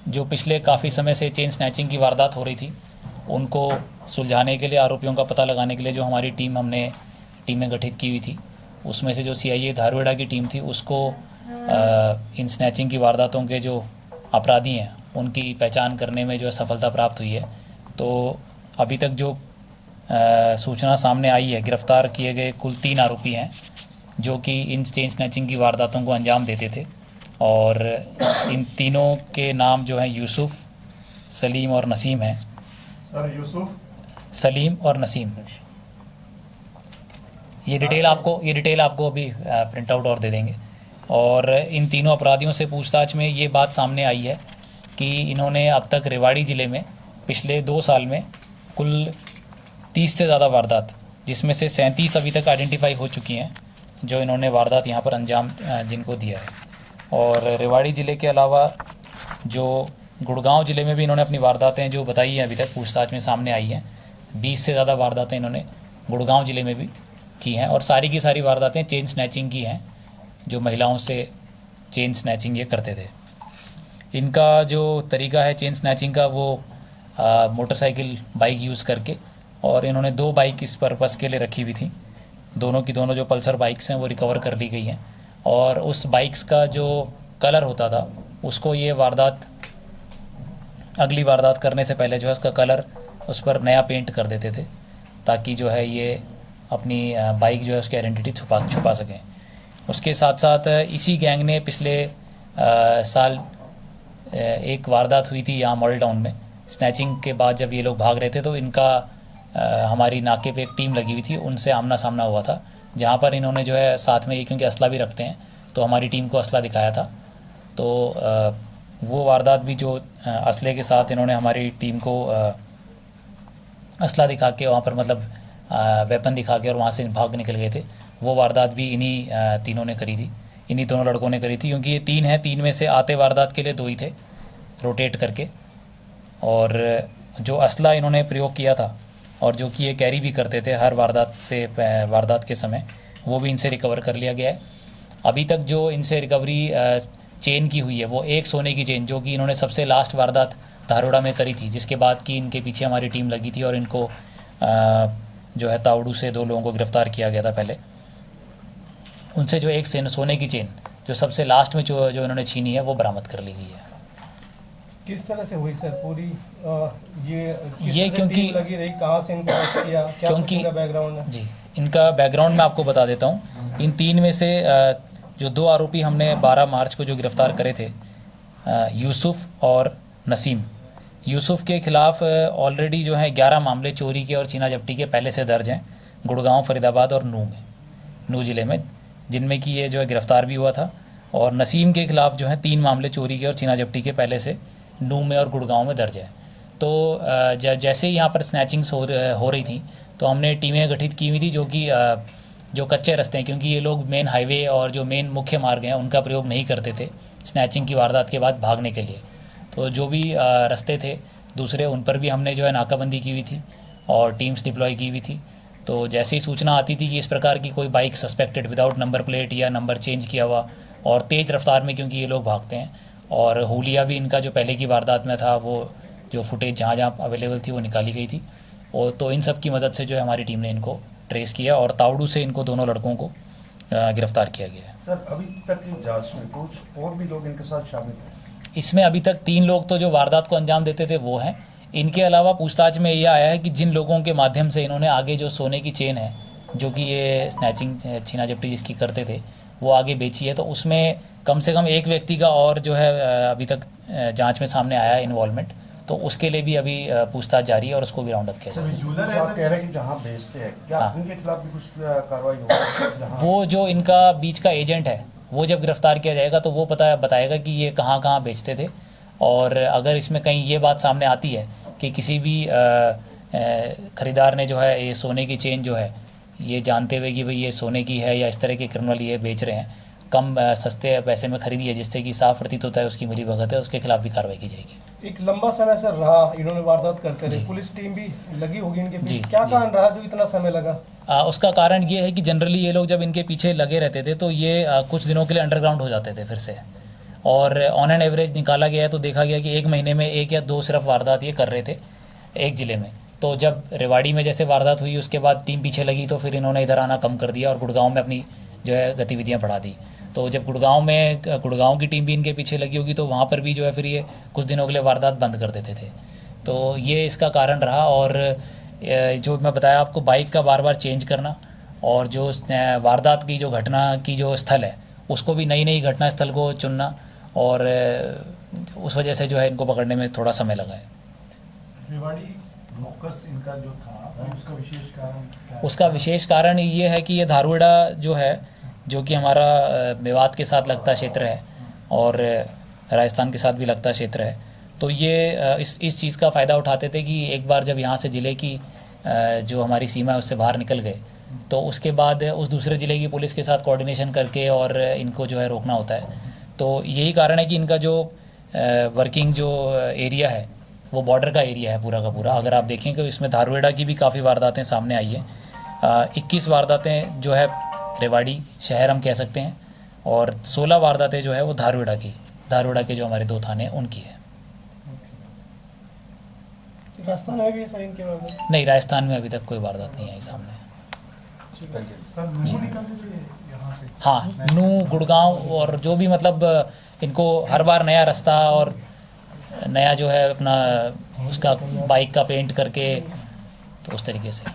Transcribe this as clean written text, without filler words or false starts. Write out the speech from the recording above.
जो पिछले काफ़ी समय से चेन स्नैचिंग की वारदात हो रही थी, उनको सुलझाने के लिए, आरोपियों का पता लगाने के लिए जो हमारी हमने टीमें गठित की हुई थी, उसमें से जो सीआईए धारवाड़ा की टीम थी उसको इन स्नैचिंग की वारदातों के जो अपराधी हैं उनकी पहचान करने में जो है सफलता प्राप्त हुई है। तो अभी तक जो सूचना सामने आई है, गिरफ्तार किए गए कुल 3 आरोपी हैं जो कि इन चेन स्नैचिंग की वारदातों को अंजाम देते थे। और इन तीनों के नाम जो हैं यूसुफ, सलीम और नसीम हैं। सर यूसुफ, सलीम और नसीम। ये डिटेल आपको अभी प्रिंट आउट और दे देंगे। और इन तीनों अपराधियों से पूछताछ में ये बात सामने आई है कि इन्होंने अब तक रेवाड़ी ज़िले में पिछले 2 साल में कुल 30 से ज़्यादा वारदात, जिसमें से 37 अभी तक आइडेंटिफाई हो चुकी हैं, जो इन्होंने वारदात यहाँ पर अंजाम जिनको दिया है। और रेवाड़ी ज़िले के अलावा जो गुड़गांव ज़िले में भी इन्होंने अपनी वारदातें जो बताई हैं अभी तक पूछताछ में सामने आई हैं, 20 से ज़्यादा वारदातें इन्होंने गुड़गांव ज़िले में भी की हैं। और सारी की सारी वारदातें चेन स्नैचिंग की हैं, जो महिलाओं से चेन स्नैचिंग ये करते थे। इनका जो तरीका है चेन स्नैचिंग का, वो मोटरसाइकिल बाइक यूज़ करके, और इन्होंने 2 बाइक इस पर्पस के लिए रखी हुई थी। दोनों की दोनों जो पल्सर बाइक्स हैं वो रिकवर कर ली गई हैं। और उस बाइक्स का जो कलर होता था उसको ये अगली वारदात करने से पहले जो है उसका कलर उस पर नया पेंट कर देते थे, ताकि जो है ये अपनी बाइक जो है उसकी आइडेंटिटी छुपा सकें। उसके साथ साथ इसी गैंग ने पिछले साल एक वारदात हुई थी यहाँ मॉडल टाउन में। स्नैचिंग के बाद जब ये लोग भाग रहे थे तो इनका हमारी नाके पे एक टीम लगी हुई थी, उनसे आमना सामना हुआ था, जहाँ पर इन्होंने जो है साथ में, क्योंकि असला भी रखते हैं, तो हमारी टीम को असला दिखाया था। तो वो वारदात भी जो असले के साथ इन्होंने हमारी टीम को असला दिखा के वहाँ पर, मतलब वेपन दिखा के, और वहाँ से भाग निकल गए थे, वो वारदात भी इन्हीं तीनों ने करी थी, इन्हीं दोनों लड़कों ने करी थी। क्योंकि ये 3 हैं, 3 में से आते वारदात के लिए 2 ही थे, रोटेट करके। और जो असला इन्होंने प्रयोग किया था और जो कि ये कैरी भी करते थे हर वारदात के समय, वो भी इनसे रिकवर कर लिया गया है। अभी तक जो इनसे रिकवरी चेन की हुई है वो एक सोने की चेन, जो कि इन्होंने सबसे लास्ट वारदात धारोड़ा में करी थी, जिसके बाद कि इनके पीछे हमारी टीम लगी थी और इनको जो है तावड़ू से 2 लोगों को गिरफ्तार किया गया था पहले। उनसे जो एक सोने की चेन जो सबसे लास्ट में जो इन्होंने छीनी है वो बरामद कर ली गई है। किस तरह से हुई सर पूरी ये क्योंकि लगी रही, कहाँ से इनको अरेस्ट किया, क्या क्योंकि इनका बैकग्राउंड है? जी, इनका बैकग्राउंड मैं आपको बता देता हूँ। इन 3 में से जो 2 आरोपी हमने 12 मार्च को जो गिरफ्तार करे थे, यूसुफ और नसीम। यूसुफ के खिलाफ ऑलरेडी जो है 11 मामले चोरी के और छीना झपटी के पहले से दर्ज हैं, गुड़गांव, फरीदाबाद और नूह ज़िले में, जिनमें कि ये जो है गिरफ्तार भी हुआ था। और नसीम के खिलाफ जो है 3 मामले चोरी के और छीना झपटी के पहले से नूह में और गुड़गांव में दर्ज है। तो जैसे ही यहाँ पर स्नैचिंग्स हो रही थी तो हमने टीमें गठित की हुई थी, जो कि जो कच्चे रास्ते हैं, क्योंकि ये लोग मेन हाईवे और जो मेन मुख्य मार्ग हैं उनका प्रयोग नहीं करते थे स्नैचिंग की वारदात के बाद भागने के लिए। तो जो भी रास्ते थे दूसरे, उन पर भी हमने जो है नाकाबंदी की हुई थी और टीम्स डिप्लॉय की हुई थी। तो जैसे ही सूचना आती थी कि इस प्रकार की कोई bike suspected without number plate या नंबर चेंज किया हुआ और तेज़ रफ्तार में, क्योंकि ये लोग भागते हैं, और हुलिया भी इनका जो पहले की वारदात में था, वो जो फुटेज जहाँ जहाँ अवेलेबल थी वो निकाली गई थी। और तो इन सब की मदद से जो है हमारी टीम ने इनको ट्रेस किया और तावड़ू से इनको दोनों लड़कों को गिरफ्तार किया गया है। सर अभी तक की जांच में कुछ और भी लोग इनके साथ शामिल हैं? इसमें अभी तक 3 लोग तो जो वारदात को अंजाम देते थे वो हैं। इनके अलावा पूछताछ में यह आया है कि जिन लोगों के माध्यम से इन्होंने आगे जो सोने की चेन है, जो कि ये स्नैचिंग छीना झपटी जिसकी करते थे, वो आगे बेची है, तो उसमें कम से कम एक व्यक्ति का और जो है अभी तक जांच में सामने आया है इन्वॉल्वमेंट, तो उसके लिए भी अभी पूछताछ जारी है और उसको भी राउंड अप किया जाएगा। आप कह रहे हैं कि जहां बेचते हैं, क्या हाँ। उनके खिलाफ भी कुछ कार्रवाई होगी? वो जो इनका बीच का एजेंट है, वो जब गिरफ्तार किया जाएगा तो वो बताएगा कि ये कहाँ कहाँ बेचते थे। और अगर इसमें कहीं ये बात सामने आती है कि किसी भी ख़रीदार ने जो है ये सोने की चेन जो है, ये जानते हुए कि भाई ये सोने की है या इस तरह के क्रिमिनल ये बेच रहे हैं, कम सस्ते पैसे में खरीदी है, जिससे कि साफ प्रतीत होता है उसकी मिली भगत है, उसके खिलाफ भी कार्रवाई की जाएगी। एक लंबा समय से रहा इन्होंने वारदात करते रहे, पुलिस टीम भी लगी होगी इनके पीछे, क्या कारण रहा जो इतना समय लगा? उसका कारण ये है कि जनरली ये लोग जब इनके पीछे लगे रहते थे तो ये कुछ दिनों के लिए अंडरग्राउंड हो जाते थे फिर से, और ऑन एन एवरेज निकाला गया है तो देखा गया कि एक महीने में 1 या 2 सिर्फ वारदात ये कर रहे थे एक ज़िले में। तो जब रेवाड़ी में जैसे वारदात हुई उसके बाद टीम पीछे लगी तो फिर इन्होंने इधर आना कम कर दिया और गुड़गांव में अपनी जो है गतिविधियां बढ़ा दी। तो जब गुड़गांव की टीम भी इनके पीछे लगी होगी तो वहाँ पर भी जो है फिर ये कुछ दिनों के लिए वारदात बंद कर देते थे। तो ये इसका कारण रहा। और जो मैं बताया आपको, बाइक का बार बार चेंज करना और जो वारदात की जो घटना की जो स्थल है उसको भी नई घटना स्थल को चुनना, और उस वजह से जो है इनको पकड़ने में थोड़ा समय लगा है। रेवाड़ी फोकस इनका जो था उसका विशेष कारण क्या है? उसका विशेष कारण ये है कि ये धारवाड़ा जो है, जो कि हमारा मेवात के साथ लगता क्षेत्र है और राजस्थान के साथ भी लगता क्षेत्र है, तो ये इस चीज़ का फ़ायदा उठाते थे कि एक बार जब यहाँ से ज़िले की जो हमारी सीमा है उससे बाहर निकल गए तो उसके बाद उस दूसरे ज़िले की पुलिस के साथ कोऑर्डिनेशन करके और इनको जो है रोकना होता है। तो यही कारण है कि इनका जो वर्किंग जो एरिया है वो बॉर्डर का एरिया है पूरा का पूरा। अगर आप देखें तो इसमें धारवाड़ा की भी काफ़ी वारदातें सामने आई है। 21 वारदातें जो है रेवाड़ी शहर हम कह सकते हैं, और 16 वारदातें जो है वो धारवाड़ा के जो हमारे 2 थाने हैं उनकी है। राजस्थान में भी सर इनके बारे में नहीं, राजस्थान में अभी तक कोई वारदात नहीं आई सामने। सर नूह निकलने थे यहाँ से? हाँ, नूह, गुड़गांव और जो भी मतलब इनको हर बार नया रास्ता और नया जो है अपना उसका बाइक का पेंट करके, तो उस तरीके से।